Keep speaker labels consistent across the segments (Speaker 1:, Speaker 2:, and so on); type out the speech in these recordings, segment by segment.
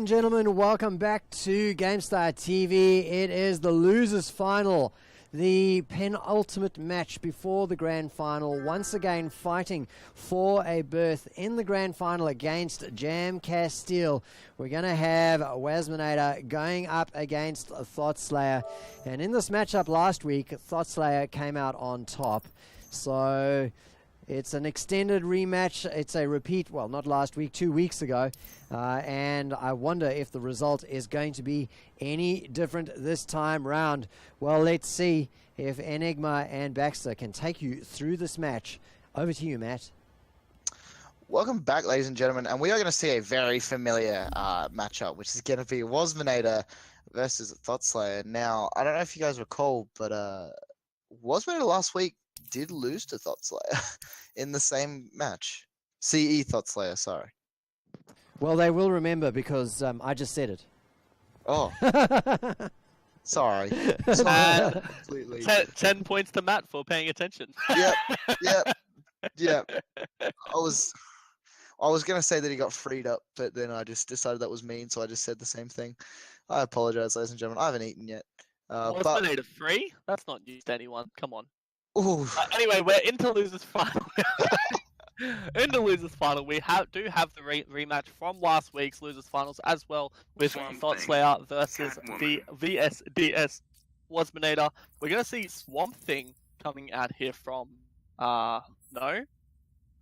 Speaker 1: and gentlemen, welcome back to GameStar TV. It is the losers final, the penultimate match before the grand final. Once again fighting for a berth in the grand final against Jam Castile. We're going to have Wasminator going up against Thotslayer. And in this matchup last week, Thotslayer came out on top. So it's an extended rematch. It's a repeat, well, not last week, 2 weeks ago. And I wonder if the result is going to be any different this time round. Well, let's see if Enigma and Baxter can take you through this match. Over to you, Matt.
Speaker 2: Welcome back, ladies and gentlemen. And we are going to see a very familiar matchup, which is going to be Wasminator versus Thotslayer. Now, I don't know if you guys recall, but Wasminator last week did lose to Thotslayer in the same match. CE Thotslayer, sorry.
Speaker 1: Well, they will remember because I just said it.
Speaker 2: Oh. Sorry. Completely.
Speaker 3: 10 points to Matt for paying attention.
Speaker 2: Yep. I was going to say that he got freed up, but then I just decided that was mean, so I just said the same thing. I apologize, ladies and gentlemen. I haven't eaten yet.
Speaker 3: Wasminator free? That's not news to anyone. Come on.
Speaker 2: Anyway,
Speaker 3: we're into losers final. In the losers final, we do have the rematch from last week's losers finals as well, with Thotslayer versus the VS.DS Wasminator. We're gonna see Swamp Thing coming out here from no.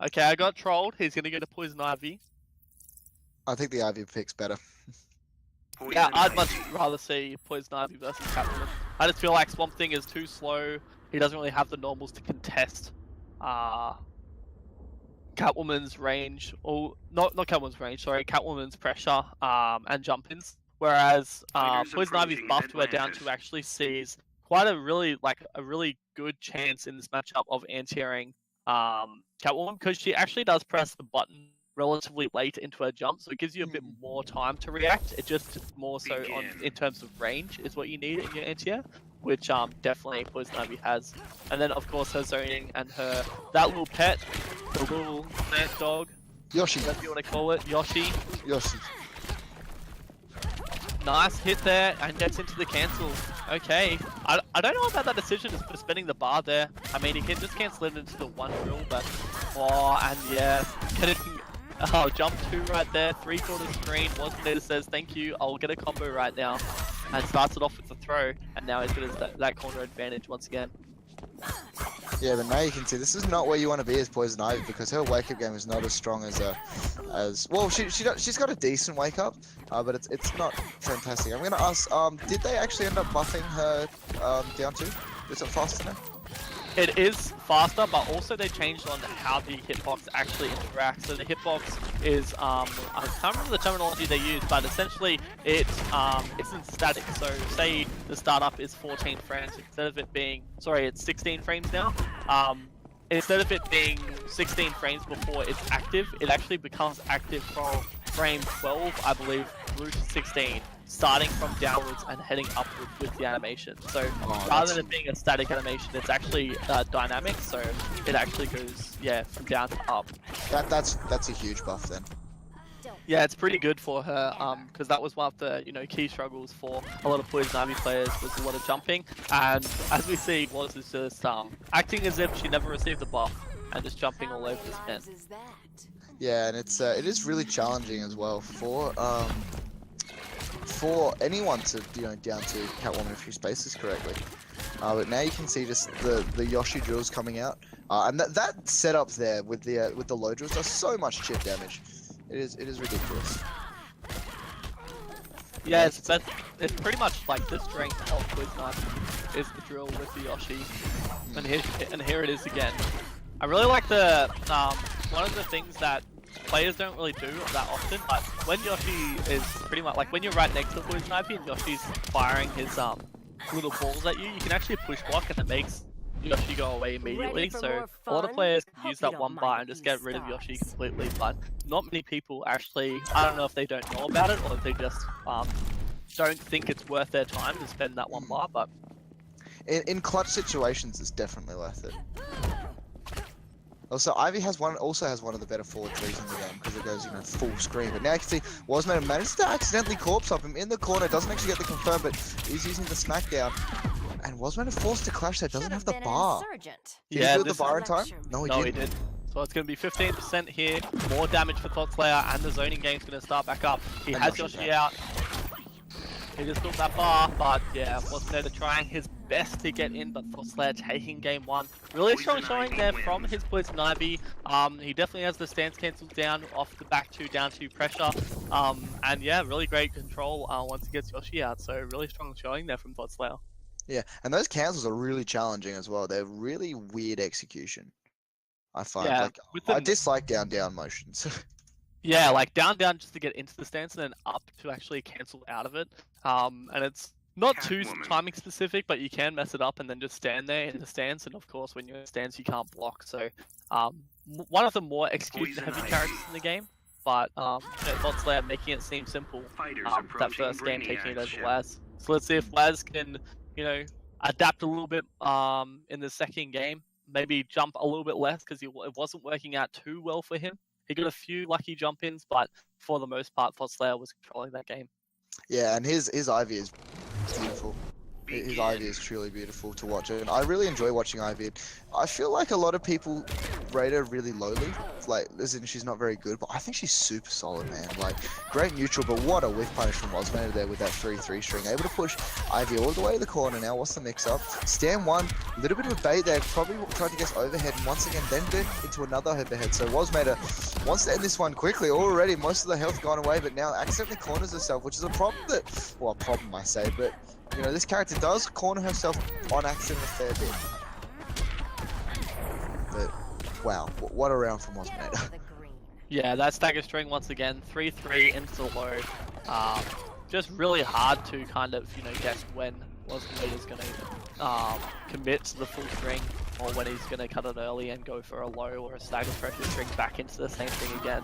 Speaker 3: Okay, I got trolled. He's gonna go to Poison Ivy.
Speaker 2: I think the Ivy pick's better.
Speaker 3: Yeah, I'd much rather see Poison Ivy versus Catwoman. I just feel like Swamp Thing is too slow. He doesn't really have the normals to contest Catwoman's range, or not Catwoman's range, sorry, Catwoman's pressure and jump-ins. Whereas Poison Ivy's buff to her down to actually sees quite a really good chance in this matchup of anti-airing Catwoman, because she actually does press the button relatively late into her jump, so it gives you a bit more time to react. It just more so in terms of range is what you need in your anti-air, which definitely Poison Ivy has. And then of course her zoning and that little pet, the little plant dog,
Speaker 2: Yoshi,
Speaker 3: whatever you want to call it, Yoshi. Nice hit there and gets into the cancel. Okay, I don't know about that decision for spinning the bar there. I mean, he can just cancel it into the one drill, but and yeah, jump 2 right there, 3/4 screen. Wasminator says thank you, I'll get a combo right now, and starts it off with the throw, and now he's got that corner advantage once again.
Speaker 2: Yeah, but now you can see this is not where you want to be as Poison Ivy, because her wake up game is not as strong as well. She's got a decent wake up, but it's not fantastic. I'm gonna ask, did they actually end up buffing her down to? Is it faster now?
Speaker 3: It is faster, but also they changed on how the hitbox actually interacts. So the hitbox is, I can't remember the terminology they use, but essentially it isn't static. So say the startup is 14 frames, instead of it being, sorry, it's 16 frames now. Instead of it being 16 frames before it's active, it actually becomes active from frame 12, I believe, through to 16. Starting from downwards and heading upwards with the animation. So rather than it being a static animation, it's actually dynamic. So it actually goes, from down to up.
Speaker 2: That's a huge buff then.
Speaker 3: Yeah, it's pretty good for her, because that was one of the key struggles for a lot of Poison Ivy players, was a lot of jumping. And as we see, was just acting as if she never received the buff and just jumping all over this man.
Speaker 2: Yeah, and it is really challenging as well for anyone to down to Catwoman if she spaces correctly. But now you can see just the Yoshi drills coming out, and that setup there with the low drills does so much chip damage. It is ridiculous.
Speaker 3: Yeah, it's pretty much like the strength of Poison Ivy is the drill with the Yoshi, and here it is again. I really like the one of the things that players don't really do that often, but when Yoshi is pretty much like when you're right next to Poison Ivy and Yoshi's firing his little balls at you, you can actually push block and it makes Yoshi go away immediately. So a lot of players can use that one bar and just get rid of Yoshi completely, but not many people actually, I don't know if they don't know about it or if they just don't think it's worth their time to spend that one bar, but
Speaker 2: in clutch situations it's definitely worth it. Also, Ivy also has one of the better forward threes in the game because it goes, full screen. But now you can see Wasman manages to accidentally corpse up him in the corner. Doesn't actually get the confirm, but he's using the smackdown. And Wasman forced to clash that doesn't have the bar. Did he build the bar in time? No, he didn't.
Speaker 3: So it's going to be 15% here. More damage for Thotslayer, and the zoning game's going to start back up. He has Yoshi out. He just built that bar, but yeah, Wasman trying his best to get in, but Thotslayer taking game 1. Really strong showing there from his Poison Ivy. He definitely has the stance cancelled down off the back 2 down to pressure. And yeah, really great control once he gets Yoshi out. So really strong showing there from Thotslayer.
Speaker 2: Yeah, and those cancels are really challenging as well. They're really weird execution. I find I dislike down motions.
Speaker 3: Yeah, like down just to get into the stance and then up to actually cancel out of it. And it's not too timing specific, but you can mess it up and then just stand there in the stance. And of course, when you're in stance, you can't block. So one of the more execution heavy characters in the game. But Thotslayer making it seem simple. That first game taking it over Waz. So let's see if Waz can, adapt a little bit in the second game. Maybe jump a little bit less because it wasn't working out too well for him. He got a few lucky jump-ins, but for the most part, Thotslayer was controlling that game.
Speaker 2: Yeah, and his Ivy is beautiful. His Ivy is truly beautiful to watch, and I really enjoy watching Ivy. I feel like a lot of people rate her really lowly, like as in she's not very good, but I think she's super solid, man. Like great neutral, but what a whiff punish from Wasman there with that 3-3 string, able to push Ivy all the way to the corner. Now what's the mix-up? Stand 1, a little bit of a bait there, probably tried to guess overhead, and once again then bit into another overhead. So Wasman wants to end this one quickly. Already most of the health gone away, but now accidentally corners herself, which is a problem that, well, a problem I say, but this character does corner herself on accident a fair bit. But, wow, what a round from Wasman.
Speaker 3: Yeah, that stagger string once again, 3-3 into the low. Just really hard to kind of, guess when Wasman is going to commit to the full string, or when he's going to cut it early and go for a low or a stagger pressure string back into the same thing again.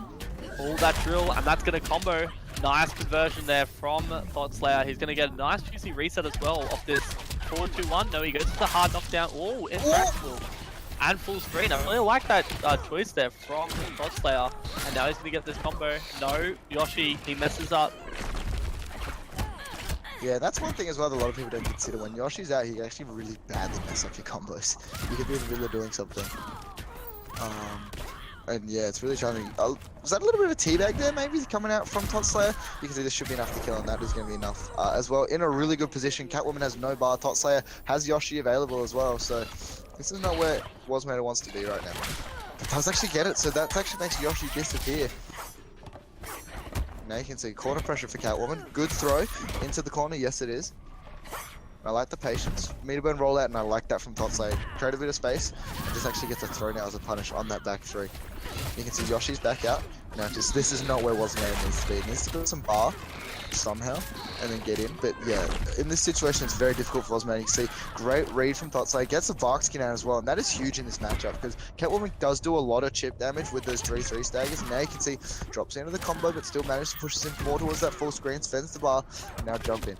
Speaker 3: All that drill, and that's going to combo. Nice conversion there from Thotslayer. He's going to get a nice juicy reset as well of this 4-2-1. No, he goes to the hard knockdown. Oh, intractable. And full screen. I really like that choice there from Thotslayer. And now he's going to get this combo. No, Yoshi, he messes up.
Speaker 2: Yeah, that's one thing as well that a lot of people don't consider. When Yoshi's out, he can actually really badly mess up your combos. You can be in the middle of doing something. And yeah, it's really challenging. Was that a little bit of a teabag there, maybe, coming out from Thotslayer? You can see this should be enough to kill, and that is going to be enough. As well, in a really good position, Catwoman has no bar. Thotslayer has Yoshi available as well, so this is not where Wasman wants to be right now. He does actually get it, so that actually makes Yoshi disappear. Now you can see corner pressure for Catwoman. Good throw into the corner. Yes, it is. I like the patience. Meter burn rollout, and I like that from Thotslayer. Create a bit of space, and just actually gets a throw now as a punish on that back 3. You can see Yoshi's back out. Now this is not where Wasman needs to be. He needs to build some bar somehow, and then get in. But yeah, in this situation, it's very difficult for Wasman. You can see great read from Thotslayer. Gets the bark skin out as well, and that is huge in this matchup because Catwoman does do a lot of chip damage with those 3-3 staggers. And now you can see drops into the combo, but still manages to push us in more towards that full screen, spends the bar, and now jump in.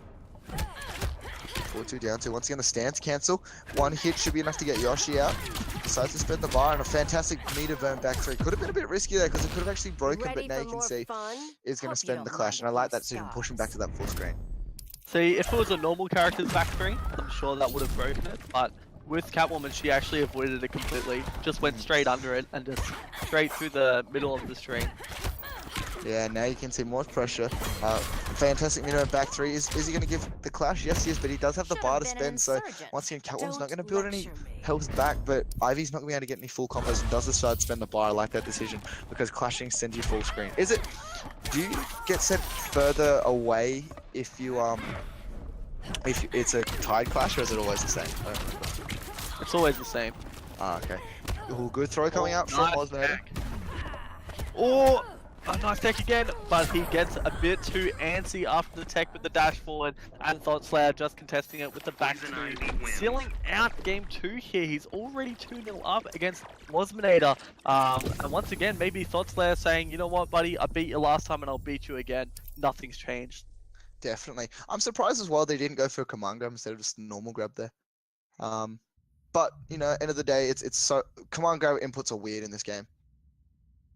Speaker 2: 4-2 down 2. Once again, the stance cancel. One hit should be enough to get Yoshi out. Decides to spend the bar, and a fantastic meter burn back 3. Could have been a bit risky there because it could have actually broken, but now you can see is going to spend the clash, and I like that decision, pushing back to that full screen.
Speaker 3: See, if it was a normal character's back 3, I'm sure that would have broken it, but with Catwoman, she actually avoided it completely. Just went straight under it and just straight through the middle of the string.
Speaker 2: Yeah, now you can see more pressure. Fantastic minimum back 3. Is he going to give the clash? Yes, he is, but he does have the bar to spend. So once again, Catwoman's not going to build any health back, but Ivy's not going to be able to get any full combos and does decide to spend the bar. I like that decision because clashing sends you full screen. Do you get sent further away if you if it's a tied clash, or is it always the same? I don't remember.
Speaker 3: It's always the same.
Speaker 2: Ah, okay. Ooh, good throw coming out from Wasman.
Speaker 3: Oh! A nice tech again, but he gets a bit too antsy after the tech with the dash forward, and Thotslayer just contesting it with the back 2. Sealing out game 2 here. He's already 2-0 up against Wasmanator. And once again, maybe Thotslayer saying, you know what, buddy, I beat you last time and I'll beat you again. Nothing's changed.
Speaker 2: Definitely. I'm surprised as well they didn't go for a command grab instead of just a normal grab there. But end of the day, it's so command grab inputs are weird in this game.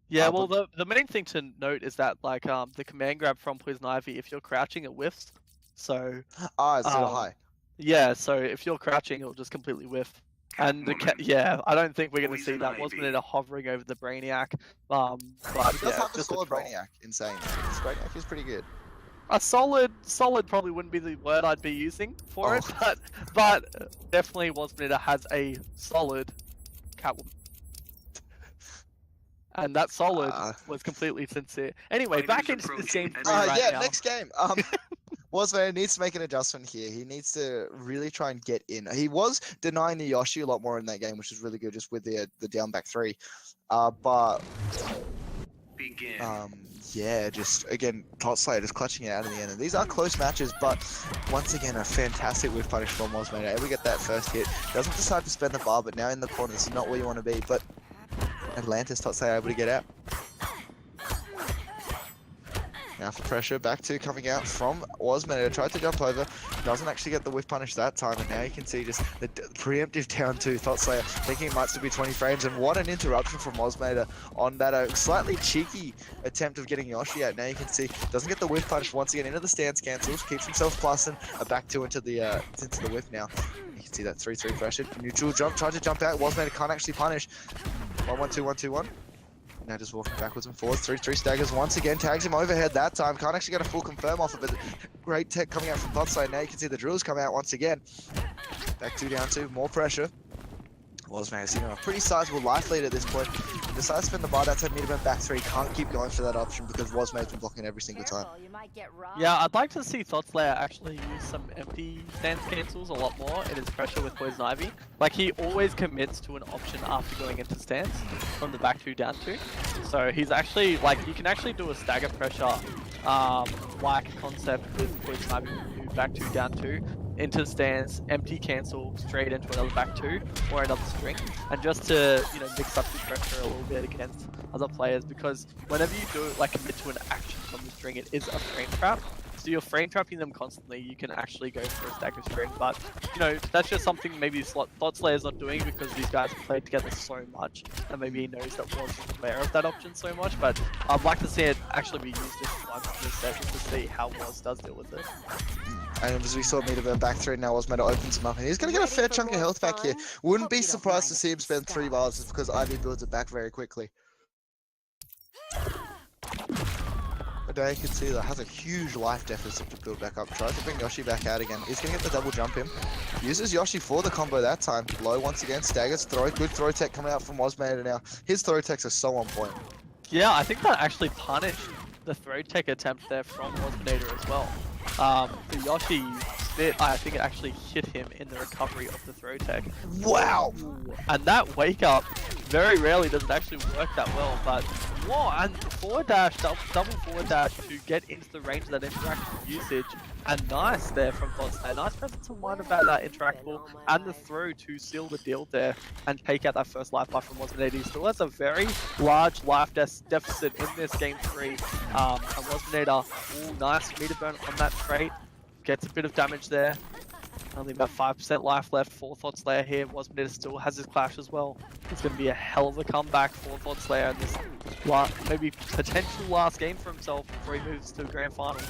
Speaker 3: Yeah, well, the main thing to note is that like the command grab from Poison Ivy, if you're crouching, it whiffs. So
Speaker 2: It's still high.
Speaker 3: yeah, so if you're crouching, it'll just completely whiff. And I don't think we're going to see that. Wasn't hovering over the Brainiac? But
Speaker 2: It does have the solid Brainiac. Insane. This Brainiac is pretty good.
Speaker 3: A solid probably wouldn't be the word I'd be using for it, but definitely Wasminator has a solid Catwoman. And that solid was completely sincere. Anyway, back into this game now.
Speaker 2: Next game. Wasminator needs to make an adjustment here. He needs to really try and get in. He was denying the Yoshi a lot more in that game, which is really good, just with the down back three. But just again, Thotslayer just clutching it out in the end. And these are close matches, but once again, a fantastic whiff punish from Wasminator. We get that first hit. Doesn't decide to spend the bar, but now in the corner, this is not where you want to be. But Atlantis, Thotslayer able to get out. Now for pressure, back to coming out from Wasminator. Tried to jump over, doesn't actually get the whiff punish that time, and now you can see just the preemptive down to Thotslayer, thinking it might still be 20 frames, and what an interruption from Wasminator on that slightly cheeky attempt of getting Yoshi out. Now you can see, doesn't get the whiff punish once again into the stance cancels, keeps himself plussing, a back two into the whiff now. You can see that 3-3 pressure, neutral jump, tried to jump out, Wasminator can't actually punish. 1-1-2, 1-2-1. Now just walking backwards and forwards, 3 staggers once again, tags him overhead that time, can't actually get a full confirm off of it. Great tech coming out from Thotslayer. Now you can see the drills come out once again. Back 2 down 2, more pressure. Wasminator sitting on a pretty sizable life lead at this point. Decides to spin the bar, that's a meter back 3, can't keep going for that option because Wasminator's been blocking every single time.
Speaker 3: Yeah, I'd like to see Thotslayer actually use some empty stance cancels a lot more in his pressure with Poison Ivy. Like, he always commits to an option after going into stance from the back 2 down 2. So he's actually, like, you can actually do a stagger pressure like concept with Poison Ivy, back 2 down 2 into stance, empty cancel straight into another back 2 or another string, and just to mix up the pressure a little bit against other players, because whenever you do like commit to an action from the string, it is a frame trap. So you're frame trapping them constantly. You can actually go for a stagger string, but that's just something maybe Thotslayer's not doing because these guys have played together so much, and maybe he knows that wasn't aware of that option so much. But I'd like to see it actually be used just once in this session to see how Was does deal with it.
Speaker 2: And as we saw Meterburn back 3, now Wasminator opens him up, and he's going to get a fair chunk of health back here. Wouldn't be surprised to see him spend 3 bars just because Ivy builds it back very quickly. But now you can see that has a huge life deficit to build back up. Tries to bring Yoshi back out again. He's going to get the double jump in. Uses Yoshi for the combo that time. Low once again, staggers, throw. Good throw tech coming out from Wasminator now. His throw techs are so on point.
Speaker 3: Yeah, I think that actually punished the throw tech attempt there from Wasminator as well. The Yoshi spit, I think it actually hit him in the recovery of the throw tech.
Speaker 2: Wow!
Speaker 3: And that wake up very rarely does it actually work that well, but whoa, and forward dash, double forward dash to get into the range of that interactive usage, and nice there from Thotslayer. Nice presence of mind about that interactable and the throw to seal the deal there and take out that first life bar from Wasminator. He still has a very large life deficit in this game 3. And Wasminator, nice meter burn on that trait, gets a bit of damage there. Only about 5% life left for Thotslayer here. Wasminator still has his clash as well. It's going to be a hell of a comeback for Thotslayer in this maybe potential last game for himself before he moves to grand final.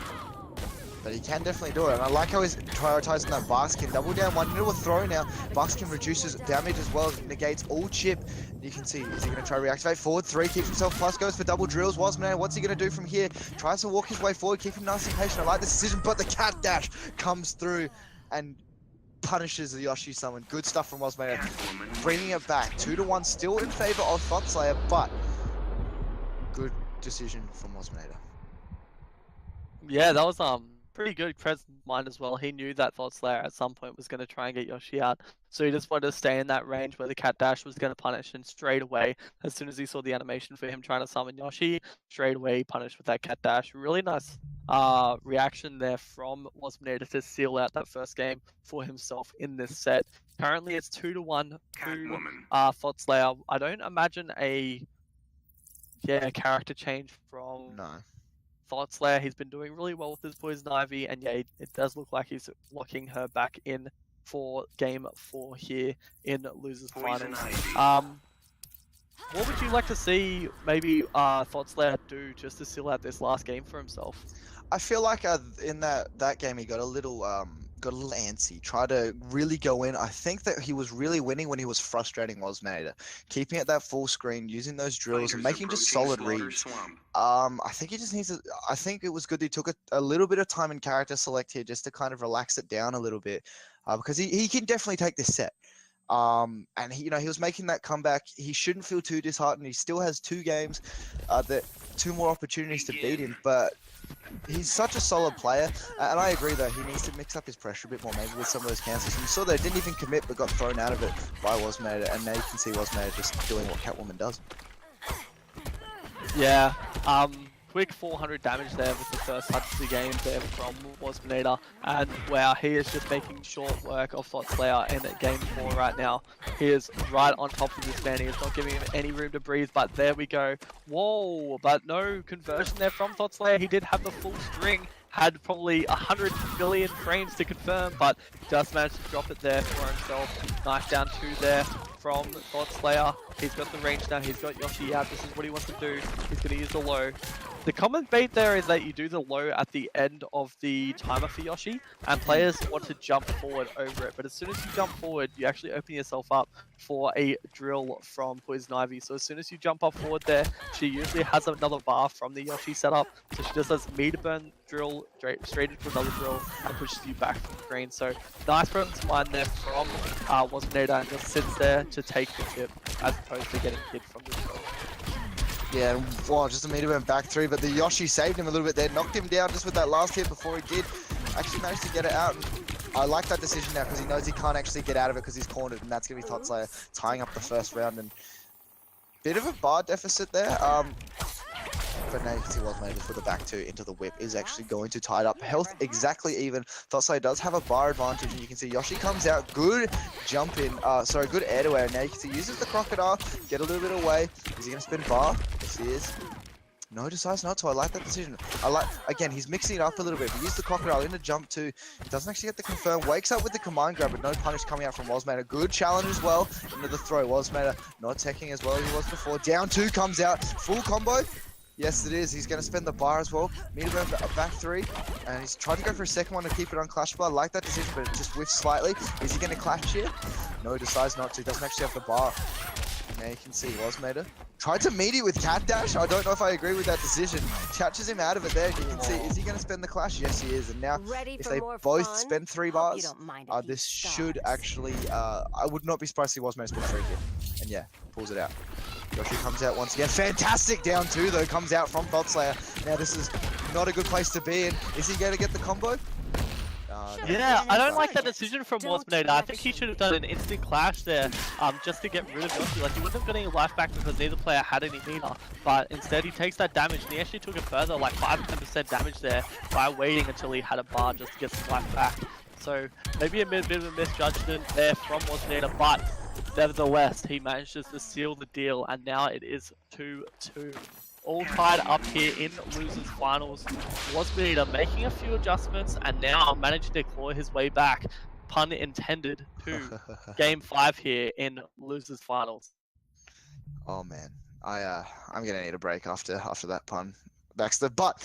Speaker 2: But he can definitely do it, and I like how he's prioritizing that Barkskin. Double down, one into a throw now. Barkskin reduces damage as well, negates all chip. You can see, is he going to try to reactivate forward? 3, keeps himself plus, goes for double drills. Wasminator, what's he going to do from here? Tries to walk his way forward, keep him nice and patient. I like this decision, but the cat dash comes through and punishes the Yoshi summon. Good stuff from Wasminator, bringing it back. 2-1, still in favor of Thotslayer, but good decision from Wasminator.
Speaker 3: Yeah, that was pretty good presence of mind as well. He knew that Thotslayer at some point was going to try and get Yoshi out, so he just wanted to stay in that range where the cat dash was going to punish, and straight away, as soon as he saw the animation for him trying to summon Yoshi, straight away he punished with that cat dash. Really nice reaction there from Wasminator to seal out that first game for himself in this set. Currently it's 2-1 to Thotslayer. I don't imagine a character change from Thotslayer. He's been doing really well with his Poison Ivy, and yeah, it does look like he's locking her back in for Game 4 here in Losers Finals. What would you like to see maybe Thotslayer do just to seal out this last game for himself?
Speaker 2: I feel like in that game he got a little antsy, tried to really go in. I think that he was really winning when he was frustrating Wasmanator, keeping it that full screen, using those drills and making just solid reads. I think he just needs to. I think it was good that he took a little bit of time in character select here just to kind of relax it down a little bit, because he can definitely take this set. And he was making that comeback. He shouldn't feel too disheartened. He still has 2 games, two more opportunities to beat him, but he's such a solid player, and I agree though, he needs to mix up his pressure a bit more, maybe with some of those cancels. You saw they didn't even commit but got thrown out of it by Wasmanator, and now you can see Wasmanator just doing what Catwoman does.
Speaker 3: Yeah, quick 400 damage there with the first touch of the game there from Wasmanator, and wow, he is just making short work of Thotslayer in Game 4 right now. He is right on top of this man, he is not giving him any room to breathe, but there we go. Whoa, but no conversion there from Thotslayer. He did have the full string, had probably 100 billion frames to confirm, but just managed to drop it there for himself. Knife down 2 there from Thotslayer. He's got the range now, he's got Yoshi out, this is what he wants to do. He's going to use the low. The common bait there is that you do the low at the end of the timer for Yoshi, and players want to jump forward over it. But as soon as you jump forward, you actually open yourself up for a drill from Poison Ivy. So as soon as you jump up forward there, she usually has another bar from the Yoshi setup. So she just does meter burn drill straight into another drill and pushes you back from the green. So nice presence line there from Wasmanator, and just sits there to take the tip as opposed to getting hit from the drill.
Speaker 2: Yeah, wow, just a meter burn back 3, but the Yoshi saved him a little bit there, knocked him down just with that last hit before he did actually manage to get it out. And I like that decision now because he knows he can't actually get out of it because he's cornered, and that's going to be Thotslayer tying up the first round. And bit of a bar deficit there. But now you can see Wasmanator with the back 2 into the whip is actually going to tie it up. Health exactly even. Thotslayer does have a bar advantage, and you can see Yoshi comes out. Good jump in. Good air to air. Now you can see uses the crocodile, get a little bit away. Is he going to spin bar? Yes, he is. No, decides not to. I like that decision. Again, he's mixing it up a little bit. He used the crocodile in the jump too. He doesn't actually get the confirm. Wakes up with the command grab, but no punish coming out from Wasmanator. Good challenge as well into the throw. Wasmanator not teching as well as he was before. Down 2 comes out. Full combo. Yes, it is. He's going to spend the bar as well. Meter burn back 3. And he's trying to go for a second one to keep it on clashable. I like that decision, but it just whiffs slightly. Is he going to clash here? No, decides not to. He doesn't actually have the bar. Now you can see Wasmanator tried to meet it with Cat Dash. I don't know if I agree with that decision. Catches him out of it there. You can see, is he going to spend the clash? Yes, he is. And now, if they both spend 3 bars, this should actually, I would not be surprised to see Wasmanator spend 3 here. And yeah, pulls it out. Yoshi comes out once again. Fantastic down 2 though, comes out from Thotslayer. Now this is not a good place to be in. Is he going to get the combo?
Speaker 3: Yeah, I don't like that decision from Wasmanator. I think he should have done an instant clash there, just to get rid of Yoshi. Like, he wouldn't have got any life back because neither player had any meter, but instead he takes that damage, and he actually took it further, like 5-10% damage there, by waiting until he had a bar just to get some life back. So, maybe a bit of a misjudgment there from Wasmanator, but nevertheless, he manages to seal the deal, and now it is 2-2. All tied up here in Losers Finals. Wasmanator making a few adjustments and now managing to claw his way back, pun intended, to Game 5 here in Losers Finals.
Speaker 2: Oh man, I'm gonna need a break after that pun, Baxter. But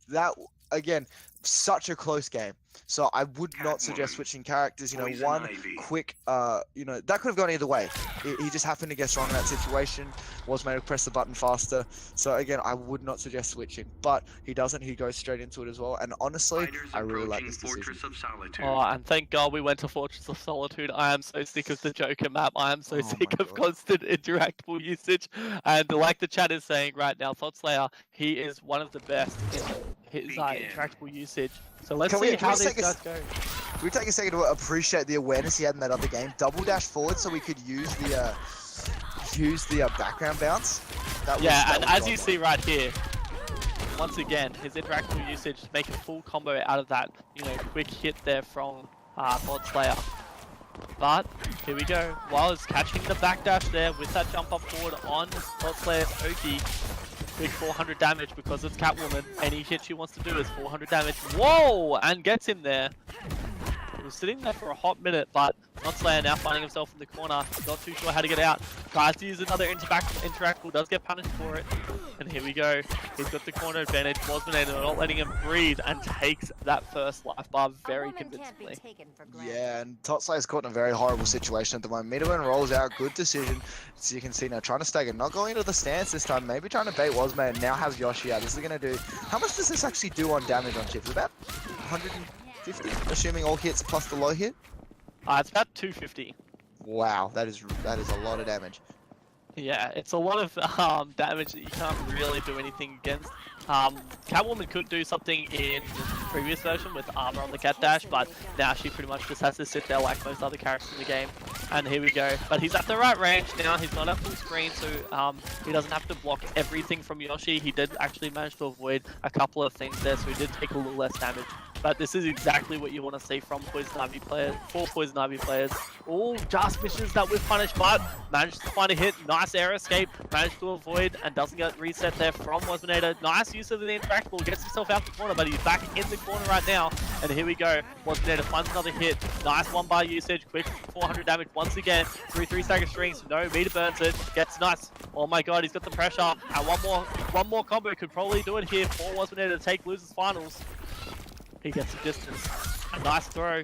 Speaker 2: that again, such a close game. So I would not suggest switching characters. You know, one quick, that could have gone either way. He just happened to get strong in that situation. Wasmanator press the button faster. So again, I would not suggest switching. But he doesn't. He goes straight into it as well. And honestly, I really like this decision.
Speaker 3: Oh, and thank God we went to Fortress of Solitude. I am so sick of the Joker map. I am so sick of constant interactable usage. And like the chat is saying right now, Thotslayer, he is one of the best in his interactable usage. So let's see how these guys go.
Speaker 2: Can we take a second to appreciate the awareness he had in that other game? Double dash forward so we could use the background bounce.
Speaker 3: And as you see right here, once again, his interactable usage to make a full combo out of that, quick hit there from Thotslayer. But here we go. Wild is catching the backdash there with that jump up forward on Thotslayer's Oki. Big 400 damage because it's Catwoman. Any hit she wants to do is 400 damage. Whoa! And gets him there. was sitting there for a hot minute, but Thotslayer now finding himself in the corner. Not too sure how to get out. Tries to use another interactable, does get punished for it. And here we go. He's got the corner advantage. Wasminator not letting him breathe and takes that first life bar very convincingly.
Speaker 2: Yeah, and Thotslayer's caught in a very horrible situation at the moment. Middleman rolls out, good decision. So you can see now trying to stagger, not going into the stance this time, maybe trying to bait Wasminator. Now has Yoshi out. This is going to do... How much does this actually do on damage on chips? About 150, assuming all hits plus the low hit?
Speaker 3: It's about 250.
Speaker 2: Wow, that is a lot of damage.
Speaker 3: Yeah, it's a lot of damage that you can't really do anything against. Catwoman could do something in the previous version with armor on the cat dash, but now she pretty much just has to sit there like most other characters in the game. And here we go. But he's at the right range now. He's not at full screen, so he doesn't have to block everything from Yoshi. He did actually manage to avoid a couple of things there, so he did take a little less damage. But this is exactly what you want to see from Poison Ivy players, for Poison Ivy players. All just missions that we've punished, but managed to find a hit. Nice air escape, managed to avoid, and doesn't get reset there from Wasminator. Nice use of the interactable, gets himself out the corner, but he's back in the corner right now. And here we go. Wasminator finds another hit. Nice one bar usage, quick 400 damage once again. 3 stagger strings, no meter burns it. Gets nice. Oh my god, he's got the pressure. And one more combo could probably do it here for Wasminator to take losers finals. He gets the distance. A nice throw.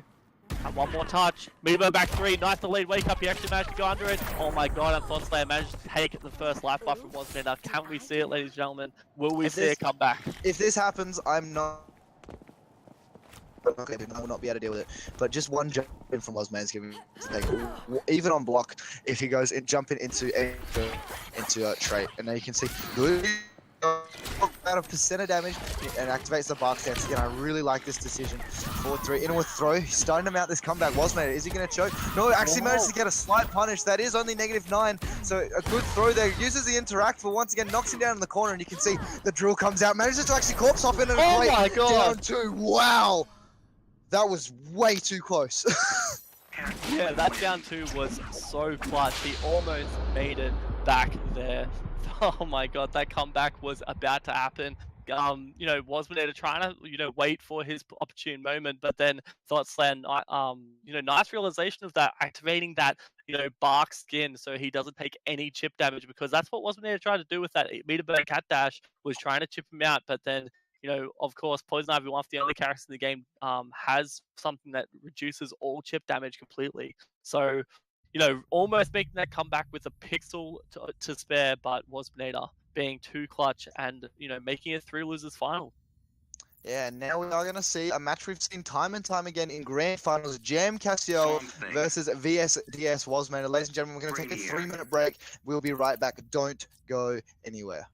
Speaker 3: And one more touch. Meterburn back 3. Nice to lead wake up. He actually managed to go under it. Oh my god, and Thotslayer managed to take the first life buff from Wasminator. Can we see it, ladies and gentlemen? Will we see it come back?
Speaker 2: If this happens, I'm not... Okay, I will not be able to deal with it. But just one jump in from Wasminator is giving even on block, if he goes in, jumping into a trait. And now you can see... out of percent of damage and activates the bark stance again. I really like this decision. 4-3 in with throw. He's starting to mount this comeback. Wasminator, is he going to choke? No, actually managed to get a slight punish. That is only -9. So a good throw there. Uses the interactable once again, knocks him down in the corner, and you can see the drill comes out. Manages to actually corpse hop in and
Speaker 3: oh my god,
Speaker 2: down 2. Wow, that was way too close.
Speaker 3: Yeah, that down 2 was so clutch. He almost made it back there. Oh my god, that comeback was about to happen. You know, Wasminator trying to, you know, wait for his opportune moment, but then Thotslayer, you know, nice realization of that, activating that, you know, bark skin so he doesn't take any chip damage, because that's what Wasminator tried to do with that meterburn cat dash, was trying to chip him out, but then, you know, of course, Poison Ivy, one of the only characters in the game, has something that reduces all chip damage completely. So, you know, almost making that comeback with a pixel to spare, but Wasminator being too clutch and, you know, making it through losers final.
Speaker 2: Yeah, now we are going to see a match we've seen time and time again in grand finals. Jam Cassiel versus VS.DS Wasminator. Ladies and gentlemen, we're going to take a 3-minute break. We'll be right back. Don't go anywhere.